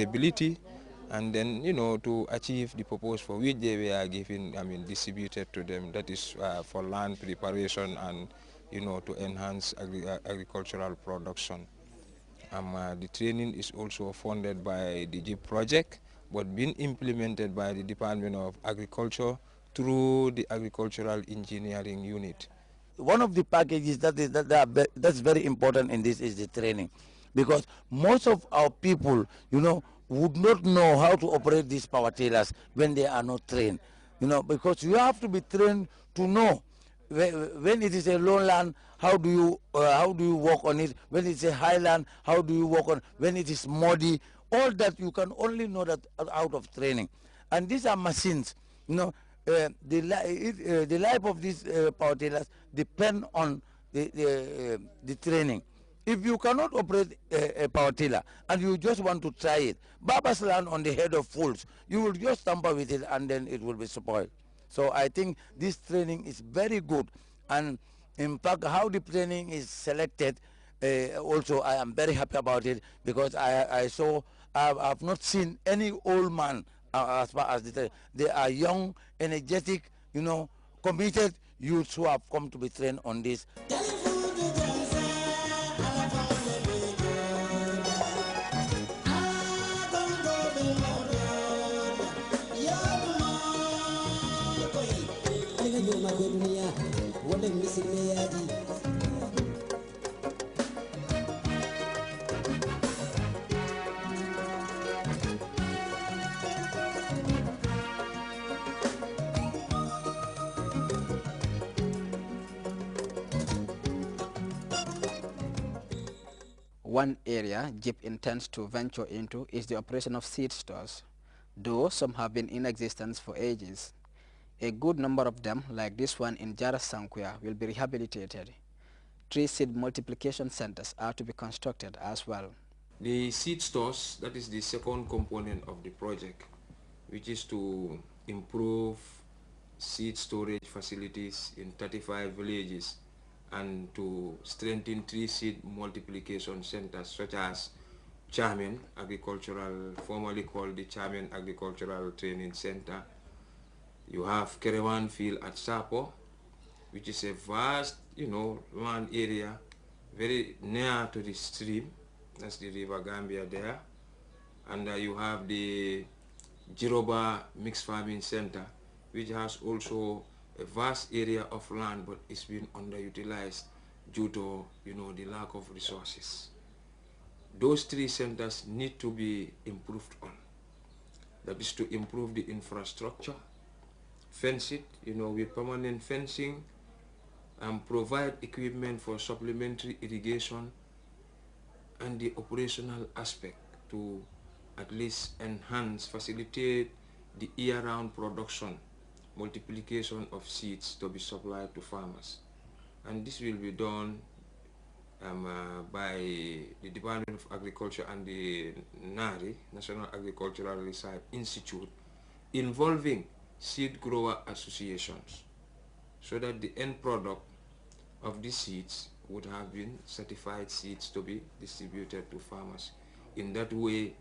ability, and then, to achieve the purpose for which they were given, distributed to them. That is for land preparation and, to enhance agricultural production. The training is also funded by the JIP project, but being implemented by the Department of Agriculture through the Agricultural Engineering Unit. One of the packages that's very important in this is the training, because most of our people, would not know how to operate these power tillers when they are not trained. Because you have to be trained to know when it is a low land, how do you work on it? When it's a high land, how do you work on? When it is muddy, all that you can only know that out of training. And these are machines, the life of these power tillers depend on the training. If you cannot operate a power tiller and you just want to try it, Baba's land on the head of fools, you will just tamper with it and then it will be spoiled. So I think this training is very good, and in fact how the training is selected, also I am very happy about it, because I've not seen any old man as far as they are young, energetic, committed youths who have come to be trained on this. One area JIP intends to venture into is the operation of seed stores, though some have been in existence for ages. A good number of them, like this one in Jara Sankuya, will be rehabilitated. 3 seed multiplication centers are to be constructed as well. The seed stores, that is the second component of the project, which is to improve seed storage facilities in 35 villages and to strengthen 3 seed multiplication centers such as Chairman Agricultural, formerly called the Chairman Agricultural Training Center. You have Kerewan Field at Sapo, which is a vast, land area very near to the stream. That's the River Gambia there. And you have the Jiroba Mixed Farming Center, which has also a vast area of land, but it's been underutilized due to, the lack of resources. Those 3 centers need to be improved on. That is to improve the infrastructure, fence it, with permanent fencing, and provide equipment for supplementary irrigation, and the operational aspect to at least enhance, facilitate the year-round production, multiplication of seeds to be supplied to farmers. And this will be done by the Department of Agriculture and the NARI, National Agricultural Research Institute, involving seed grower associations, so that the end product of these seeds would have been certified seeds to be distributed to farmers. In that way,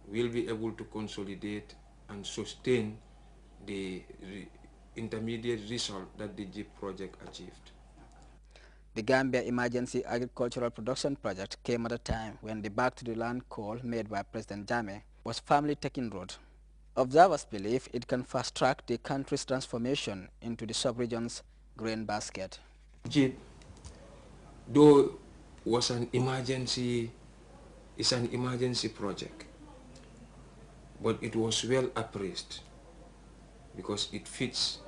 we'll be able to consolidate and sustain the intermediate result that the JIP project achieved. The Gambia Emergency Agricultural Production Project came at a time when the Back to the Land call made by President Jammeh was firmly taking root. Observers believe it can fast-track the country's transformation into the sub-region's grain basket. JIP, though was an emergency, is an emergency project, but it was well appraised because it fits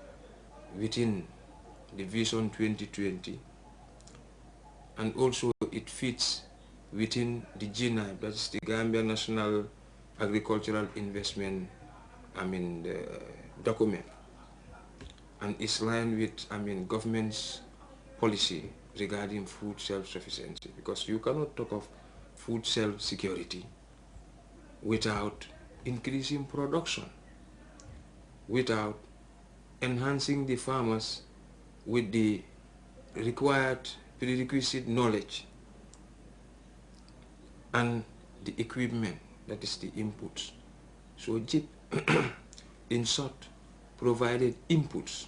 within the Vision 2020, and also it fits within the GNI, that's the Gambia National Agricultural Investment document, and it's lined with government's policy regarding food self-sufficiency, because you cannot talk of food self-security without increasing production, without enhancing the farmers with the required prerequisite knowledge and the equipment that is the inputs. So JIP, in short, provided inputs.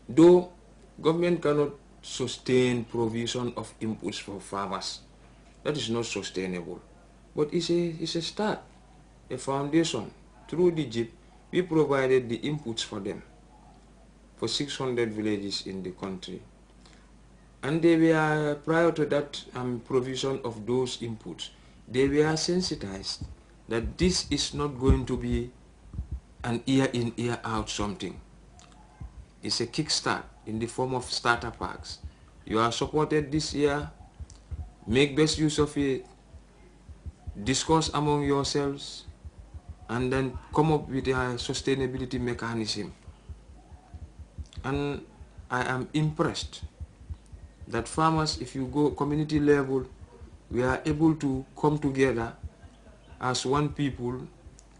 Though government cannot sustain provision of inputs for farmers, that is not sustainable. But it's a start, a foundation. Through the JIP, we provided the inputs for them, for 600 villages in the country. And they were, prior to that provision of those inputs, they were sensitized that this is not going to be an year in, year out something. It's a kickstart in the form of starter packs. You are supported this year, make best use of it, discuss among yourselves, and then come up with a sustainability mechanism. And I am impressed that farmers, if you go community level, we are able to come together as one people,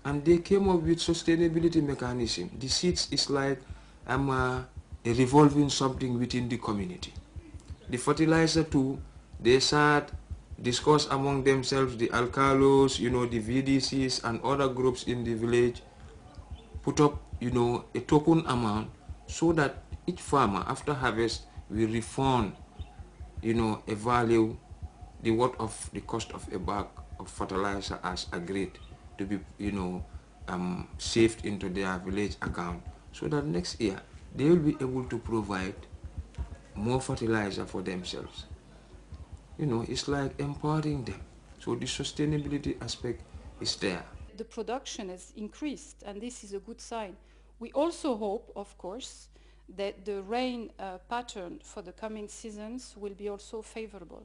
and they came up with sustainability mechanism. The seeds is like a revolving something within the community. The fertilizer too, they start discuss among themselves, the alcalos, the VDCs and other groups in the village, put up, a token amount so that each farmer after harvest will refund, a value, the worth of the cost of a bag of fertilizer as agreed to be, saved into their village account, so that next year they will be able to provide more fertilizer for themselves. It's like empowering them. So the sustainability aspect is there. The production has increased, and this is a good sign. We also hope, of course, that the rain pattern for the coming seasons will be also favorable.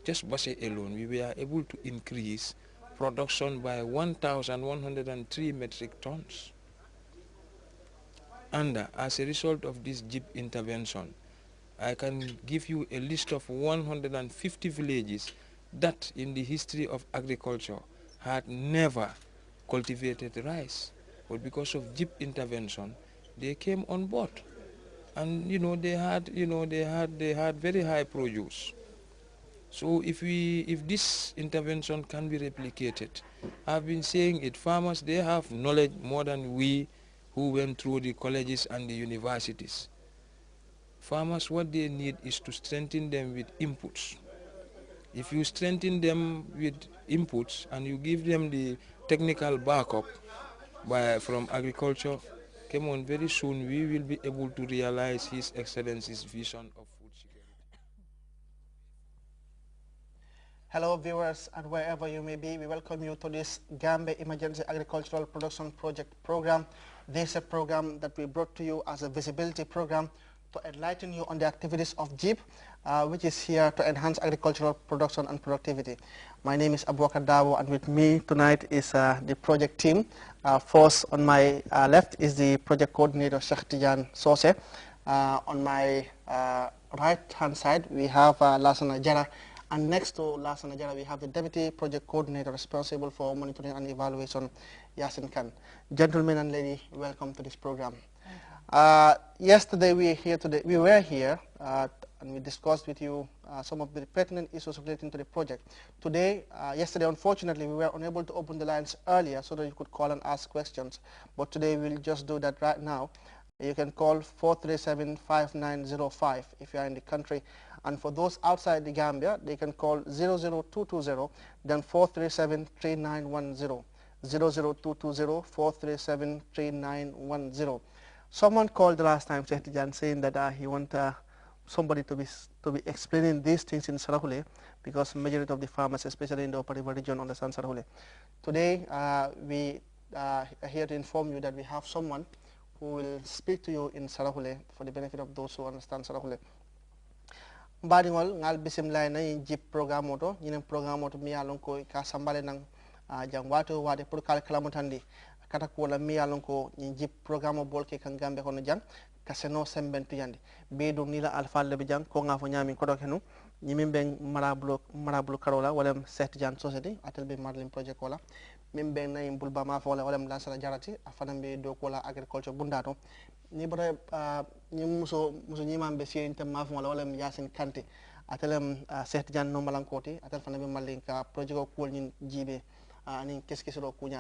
Just Basse alone, we were able to increase production by 1,103 metric tons. And as a result of this JIP intervention, I can give you a list of 150 villages that in the history of agriculture had never cultivated rice. But because of JIP intervention, they came on board. And they had very high produce. So if this intervention can be replicated, I've been saying it, farmers, they have knowledge more than we who went through the colleges and the universities. Farmers, what they need is to strengthen them with inputs. If you strengthen them with inputs and you give them the technical backup from agriculture, come on, very soon we will be able to realize His Excellency's vision of food security. Hello viewers, and wherever you may be, we welcome you to this Gambia Emergency Agricultural Production Project program. This is a program that we brought to you as a visibility program to enlighten you on the activities of JIP, which is here to enhance agricultural production and productivity. My name is Abubakar Dawo, and with me tonight is the project team. First, on my left is the project coordinator, Sheikh Tijan Sose. On my right-hand side, we have Lasana Jara. And next to Lasana Jara, we have the Deputy Project Coordinator responsible for monitoring and evaluation, Yasin Khan. Gentlemen and ladies, welcome to this program. Yesterday we were here and we discussed with you some of the pertinent issues relating to the project. Yesterday, unfortunately, we were unable to open the lines earlier so that you could call and ask questions. But today we'll just do that right now. You can call 437-5905 if you are in the country. And for those outside the Gambia, they can call 00220, then 437-3910. 00220-437-3910. Someone called the last time, Sheikh Tijan, saying that he wants somebody to be explaining these things in Sarahule, because majority of the farmers, especially in the Upper River region, understand Sarahule. Today, we are here to inform you that we have someone who will speak to you in Sarahule for the benefit of those who understand Sarahule. Mbadingol ngal bisimlay na JIP programme oto ñinen programme oto mi yalon ko ka sambale nang jang wato wade pour kala kalamutandi kata ko la mi yalon ko ñi JIP programme bol ke kan gambe kono jang kaseno sembentu yandi be do nila alfa le be jang ko nga fo nyami ko do kenu ñi min ben marablo karola wala set jan society atel be marlin project wala min ben nay bulba ma fo wala lansala jarati afana be do ko la agriculture bundato ni bare ni muso ni mambe sien tam ma fo wala yasin kante atelem set jan no malankoti atel fana be malin ka project ko ñin jibe anin keskisoro kunya